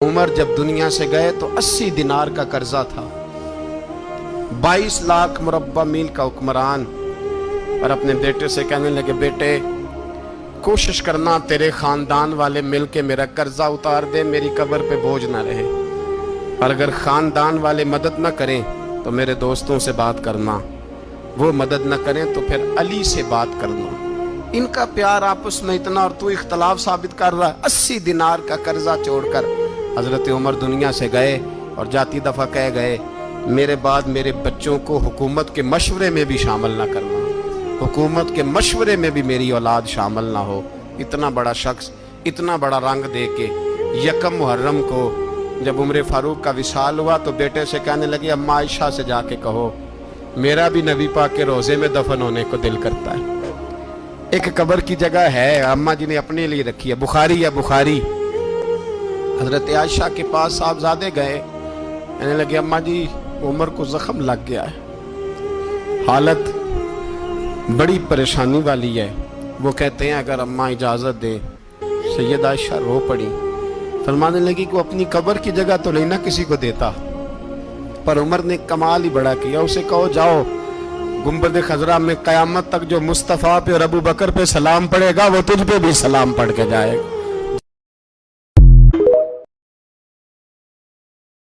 उमर जब दुनिया से गए तो 80 दिनार का कर्जा था। 22 लाख मुरब्बा मील का हुक्मरान। और अपने बेटे से कहने लगे, बेटे कोशिश करना तेरे खानदान वाले मिल के मेरा कर्जा उतार दे, मेरी कब्र पे बोझ ना रहे। और अगर खानदान वाले मदद न करें तो मेरे दोस्तों से बात करना, वो मदद न करें तो फिर अली से बात करना। इनका प्यार आपस में इतना और तू इख्तलाफ साबित कर रहा है। 80 दिनार का कर्जा छोड़कर हजरत उमर दुनिया से गए और जाती दफा कह गए, मेरे बाद मेरे बच्चों को हुकूमत के मशवरे में भी शामिल ना करना, हुकूमत के मशवरे में भी मेरी औलाद शामिल ना हो। इतना बड़ा शख्स इतना बड़ा रंग दे के यकम मुहर्रम को जब उम्र फारूक का विसाल हुआ तो बेटे से कहने लगे, अम्मा आयशा से जाके कहो मेरा भी नबी पाक के रोजे में दफन होने को दिल करता है। एक कब्र की जगह है अम्मा जी ने अपने लिए रखी है, बुखारी या बुखारी। हजरत आयशा के पास साहबजादे गए, कहने लगे, अम्मा जी उमर को जख्म लग गया है, हालत बड़ी परेशानी वाली है। वो कहते हैं अगर अम्मा इजाज़त दे। सैयद आयशा रो पड़ी, फरमाने लगी कि वो अपनी कब्र की जगह तो नहीं ना किसी को देता, पर उमर ने कमाल ही बड़ा किया। उसे कहो जाओ गुंबद खजरा में क़यामत तक जो मुस्तफ़ा पे और अबू बकर पे सलाम पड़ेगा वो तुझ पे भी सलाम पढ़ के जाएगा।